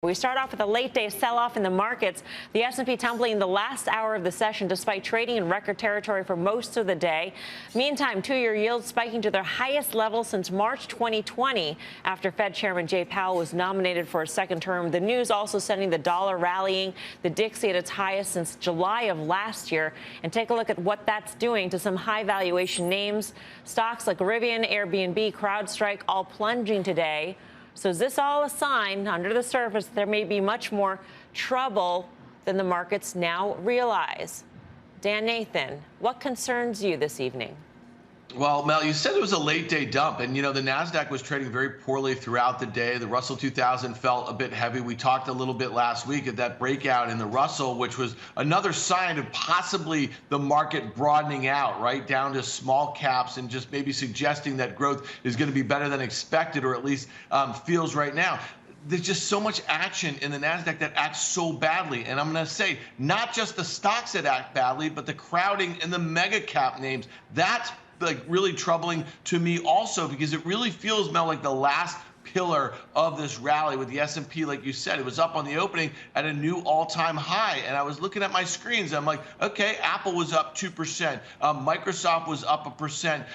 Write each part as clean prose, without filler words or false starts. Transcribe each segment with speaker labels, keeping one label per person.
Speaker 1: We start off with a late-day sell-off in the markets. The S&P tumbling in the last hour of the session despite trading in record territory for most of the day. Meantime, two-year yields spiking to their highest level since March 2020 after Fed Chairman Jay Powell was nominated for a second term. The news also sending the dollar rallying, the Dixie at its highest since July of last year. And take a look at what that's doing to some high-valuation names. Stocks like Rivian, Airbnb, CrowdStrike all plunging today. So is this all a sign, under the surface, that there may be much more trouble than the markets now realize? Dan Nathan, what concerns you this evening?
Speaker 2: Well, Mel, you said it was a late day dump, and, the NASDAQ was trading very poorly throughout the day. The Russell 2000 felt a bit heavy. We talked a little bit last week of that breakout in the Russell, which was another sign of possibly the market broadening out, right, down to small caps and just maybe suggesting that growth is going to be better than expected, or at least feels right now. There's just so much action in the NASDAQ that acts so badly. And I'm going to say, not just the stocks that act badly, but the crowding in the mega cap names. That's really troubling to me also, because it really feels, Mel, like the last pillar of this rally with the S&P. Like you said, it was up on the opening at a new all-time high, and I was looking at my screens. I'm like, okay, Apple was up 2%, Microsoft was up 1%,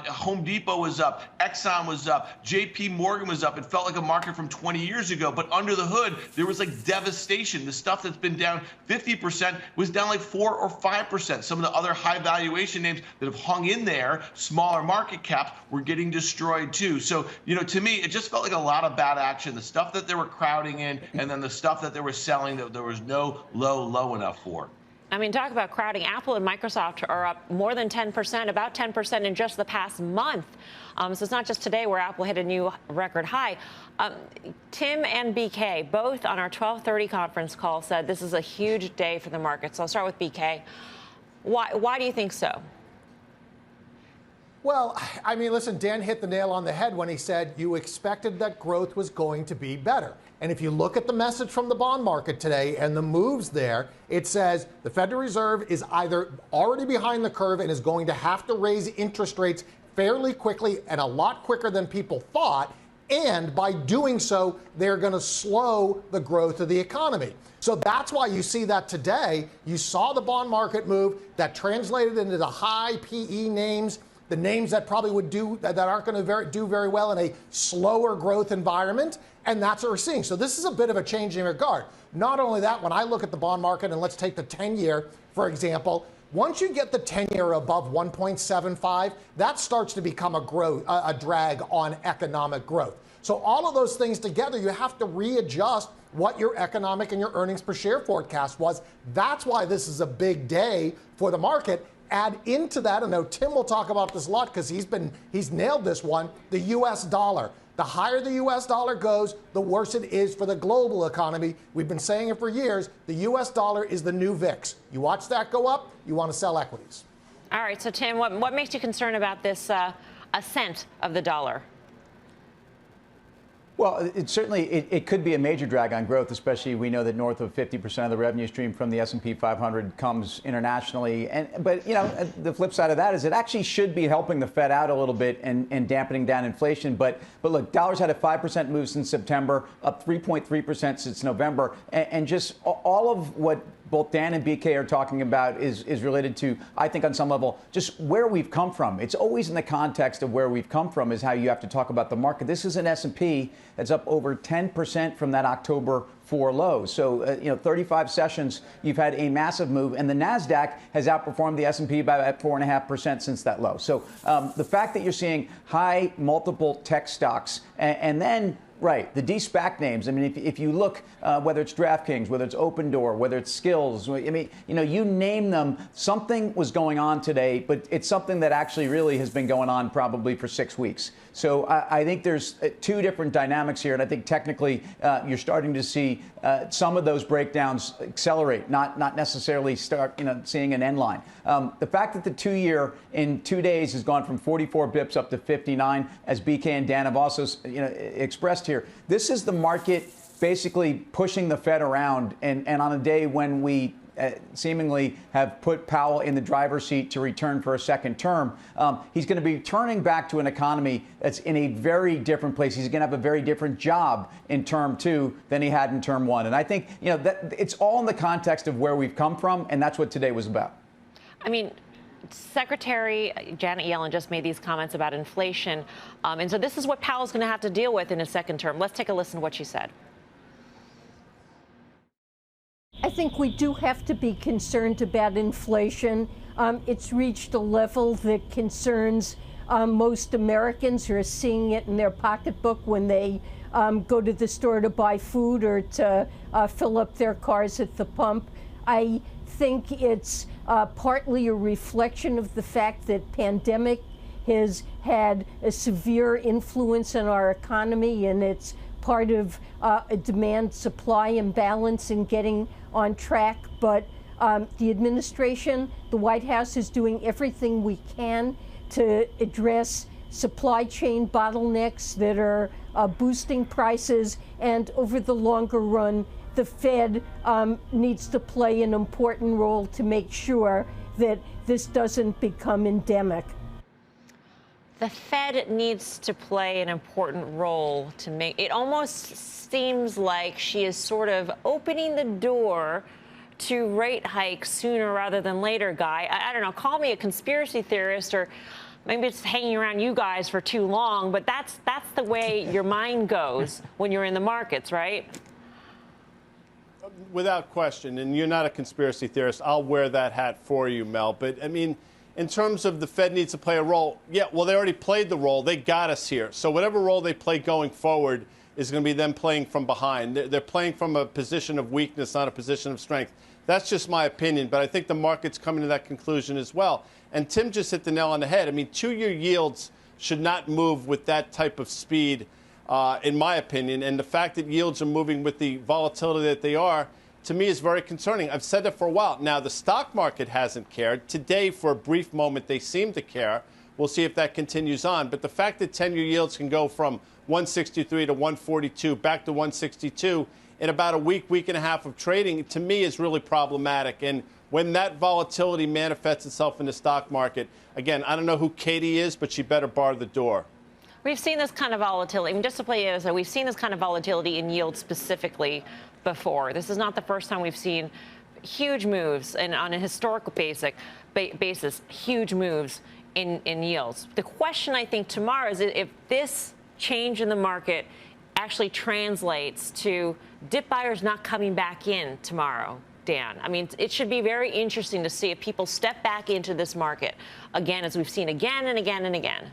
Speaker 2: Home Depot was up, Exxon was up, JP Morgan was up. It felt like a market from 20 years ago, but under the hood there was like devastation. The stuff that's been down 50% was down like 4 or 5%. Some of the other high valuation names that have hung in there, smaller market caps, were getting destroyed too. So to me, it just felt like a lot of bad action. The stuff that they were crowding in, and then the stuff that they were selling that there was no low enough for.
Speaker 1: I mean, talk about crowding. Apple and Microsoft are up more than 10%, about 10% in just the past month. So it's not just today where Apple hit a new record high. Tim and BK, both on our 12:30 conference call, said this is a huge day for the market. So I'll start with BK. Why do you think so?
Speaker 3: Well, I mean, listen, Dan hit the nail on the head when he said you expected that growth was going to be better. And if you look at the message from the bond market today and the moves there, it says the Federal Reserve is either already behind the curve and is going to have to raise interest rates fairly quickly and a lot quicker than people thought. And by doing so, they're going to slow the growth of the economy. So that's why you see that today. You saw the bond market move that translated into the high PE names, the names that probably would that aren't going to do very well in a slower growth environment. And that's what we're seeing. So this is a bit of a change in regard. Not only that, when I look at the bond market, and let's take the 10-year, for example, once you get the 10-year above 1.75, that starts to become a drag on economic growth. So all of those things together, you have to readjust what your economic and your earnings per share forecast was. That's why this is a big day for the market. Add into that, and I know Tim will talk about this a lot because he's nailed this one, the U.S. dollar. The higher the U.S. dollar goes, the worse it is for the global economy. We've been saying it for years. The U.S. dollar is the new VIX. You watch that go up, you want to sell equities.
Speaker 1: All right, so Tim, what makes you concerned about this ascent of the dollar?
Speaker 4: Well, it could be a major drag on growth, especially we know that north of 50% of the revenue stream from the S&P 500 comes internationally. But the flip side of that is it actually should be helping the Fed out a little bit and dampening down inflation. But look, dollar's had a 5% move since September, up 3.3% since November, and just all of what both Dan and BK are talking about is related to, I think on some level, just where we've come from. It's always in the context of where we've come from is how you have to talk about the market. This is an S&P that's up over 10% from that October 4 low. So, 35 sessions, you've had a massive move, and the NASDAQ has outperformed the S&P by about 4.5% since that low. So the fact that you're seeing high multiple tech stocks and then right, the de-SPAC names. I mean, if you look, whether it's DraftKings, whether it's Open Door, whether it's Skills, I mean, you name them, something was going on today, but it's something that actually really has been going on probably for 6 weeks. So I think there's two different dynamics here, and I think technically you're starting to see some of those breakdowns accelerate, not necessarily start, seeing an end line. The fact that the 2-year in 2 days has gone from 44 bips up to 59, as BK and Dan have also, expressed here, this is the market basically pushing the Fed around, and on a day when we seemingly have put Powell in the driver's seat to return for a second term. He's going to be turning back to an economy that's in a very different place. He's going to have a very different job in term 2 than he had in term 1. And I think, that it's all in the context of where we've come from, and that's what today was about.
Speaker 1: I mean, Secretary Janet Yellen just made these comments about inflation. And so this is what Powell's going to have to deal with in his second term. Let's take a listen to what she said.
Speaker 5: I think we do have to be concerned about inflation. It's reached a level that concerns most Americans who are seeing it in their pocketbook when they go to the store to buy food or to fill up their cars at the pump. I think it's partly a reflection of the fact that pandemic has had a severe influence on our economy, and it's part of a demand-supply imbalance in getting on track. But the administration, the White House, is doing everything we can to address supply chain bottlenecks that are boosting prices, and over the longer run, the Fed needs to play an important role to make sure that this doesn't become endemic.
Speaker 1: The Fed needs to play an important role to make it. Almost seems like she is sort of opening the door to rate hikes sooner rather than later, Guy. I don't know, call me a conspiracy theorist, or maybe it's hanging around you guys for too long, but that's the way your mind goes when you're in the markets, right?
Speaker 6: Without question, and you're not a conspiracy theorist, I'll wear that hat for you, Mel. But, I mean, in terms of the Fed needs to play a role, yeah, well, they already played the role. They got us here. So whatever role they play going forward is going to be them playing from behind. They're playing from a position of weakness, not a position of strength. That's just my opinion, but I think the market's coming to that conclusion as well. And Tim just hit the nail on the head. I mean, 2-year yields should not move with that type of speed, in my opinion. And the fact that yields are moving with the volatility that they are, to me, is very concerning. I've said that for a while. Now, the stock market hasn't cared. Today, for a brief moment, they seem to care. We'll see if that continues on. But the fact that 10-year yields can go from 163 to 142 back to 162 in about a week, week and a half of trading, to me, is really problematic. And when that volatility manifests itself in the stock market, again, I don't know who Katie is, but she better bar the door.
Speaker 1: We've seen this kind of volatility. I mean, just to play it, so we've seen this kind of volatility in yield specifically before. This is not the first time we've seen huge moves, and on a historical basis, huge moves in yields. The question, I think, tomorrow is if this change in the market actually translates to dip buyers not coming back in tomorrow. Dan, I mean, it should be very interesting to see if people step back into this market again, as we've seen again and again and again.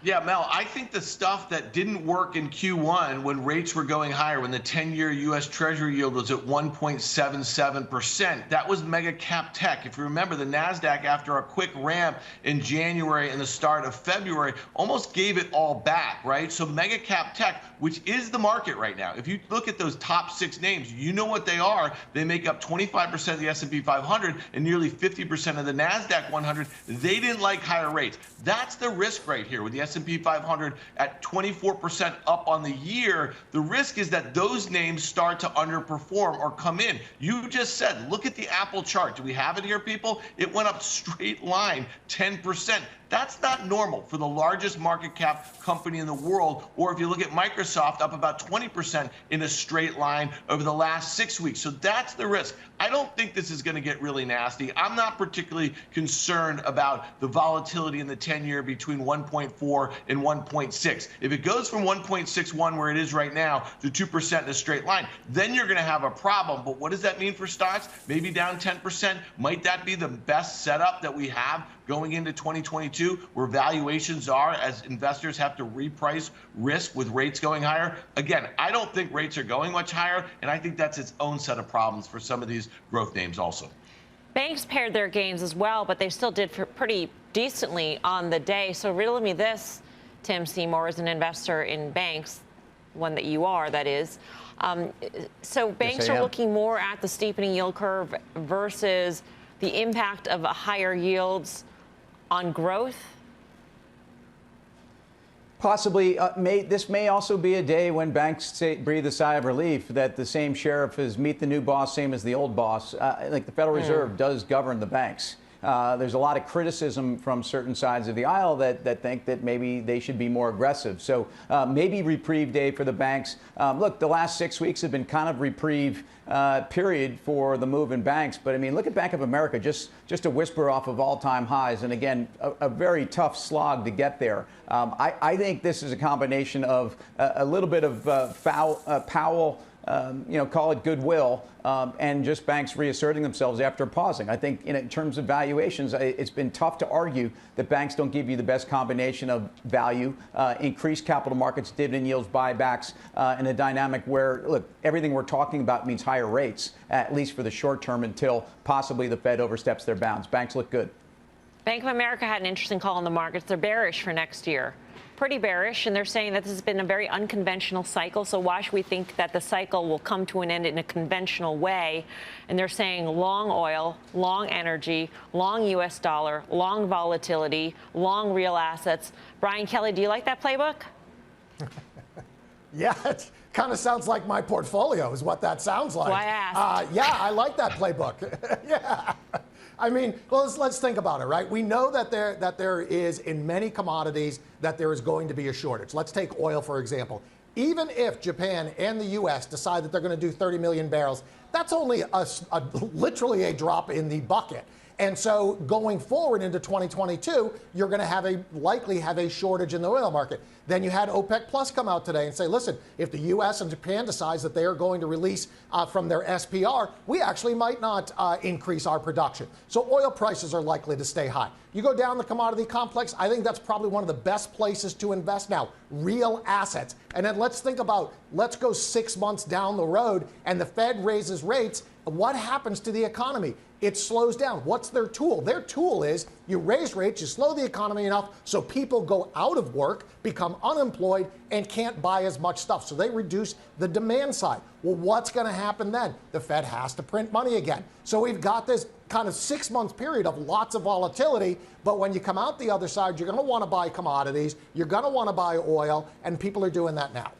Speaker 2: Yeah, Mel, I think the stuff that didn't work in Q1 when rates were going higher, when the 10-year U.S. Treasury yield was at 1.77%, that was mega cap tech. If you remember, the NASDAQ, after a quick ramp in January and the start of February, almost gave it all back, right? So mega cap tech, which is the market right now. If you look at those top 6 names, you know what they are. They make up 25% of the S&P 500 and nearly 50% of the NASDAQ 100. They didn't like higher rates. That's the risk right here with the S&P 500 at 24% up on the year. The risk is that those names start to underperform or come in. You just said, look at the Apple chart. Do we have it here, people? It went up straight line, 10%. That's not normal for the largest market cap company in the world. Or if you look at Microsoft, up about 20% in a straight line over the last 6 weeks. So that's the risk. I don't think this is going to get really nasty. I'm not particularly concerned about the volatility in the 10-year between 1.4 and 1.6. If it goes from 1.61, where it is right now, to 2% in a straight line, then you're going to have a problem. But what does that mean for stocks? Maybe down 10%. Might that be the best setup that we have going into 2022, where valuations are as investors have to reprice risk with rates going higher? Again, I don't think rates are going much higher, and I think that's its own set of problems for some of these growth names also.
Speaker 1: Banks paired their gains as well, but they still did pretty decently on the day. So riddle me this, Tim Seymour, as an investor in banks, one that you are, that is. So banks are looking more at the steepening yield curve versus the impact of higher yields on growth?
Speaker 4: Possibly. This may also be a day when banks breathe a sigh of relief that the same sheriff is meet the new boss, same as the old boss. Like the Federal Reserve does govern the banks. There's a lot of criticism from certain sides of the aisle that think that maybe they should be more aggressive. So maybe reprieve day for the banks. Look, the last 6 weeks have been kind of reprieve period for the move in banks. But I mean, look at Bank of America, just a whisper off of all-time highs. And again, a very tough slog to get there. I think this is a combination of a little bit of Powell, call it goodwill, and just banks reasserting themselves after pausing. I think in terms of valuations, it's been tough to argue that banks don't give you the best combination of value, increased capital markets, dividend yields, buybacks, in a dynamic where, look, everything we're talking about means higher rates, at least for the short term, until possibly the Fed oversteps their bounds. Banks look good.
Speaker 1: Bank of America had an interesting call in the markets. They're bearish for next year. Pretty bearish, and they're saying that this has been a very unconventional cycle. So why should we think that the cycle will come to an end in a conventional way? And they're saying long oil, long energy, long U.S. dollar, long volatility, long real assets. Brian Kelly, do you like that playbook?
Speaker 3: Yeah, it kind of sounds like my portfolio is what that sounds like.
Speaker 1: Why ask?
Speaker 3: Yeah, I like that playbook. Yeah. I mean, well, let's think about it, right? We know that there is, in many commodities, that there is going to be a shortage. Let's take oil, for example. Even if Japan and the U.S. decide that they're going to do 30 million barrels, that's only literally a drop in the bucket. And so going forward into 2022, you're going to likely have a shortage in the oil market. Then you had OPEC Plus come out today and say, listen, if the U.S. and Japan decides that they are going to release from their SPR, we actually might not increase our production. So oil prices are likely to stay high. You go down the commodity complex, I think that's probably one of the best places to invest now, real assets. And then let's go 6 months down the road and the Fed raises rates. What happens to the economy? It slows down. What's their tool? Their tool is you raise rates, you slow the economy enough so people go out of work, become unemployed, and can't buy as much stuff. So they reduce the demand side. Well, what's going to happen then? The Fed has to print money again. So we've got this kind of 6 month period of lots of volatility. But when you come out the other side, you're going to want to buy commodities, you're going to want to buy oil, and people are doing that now.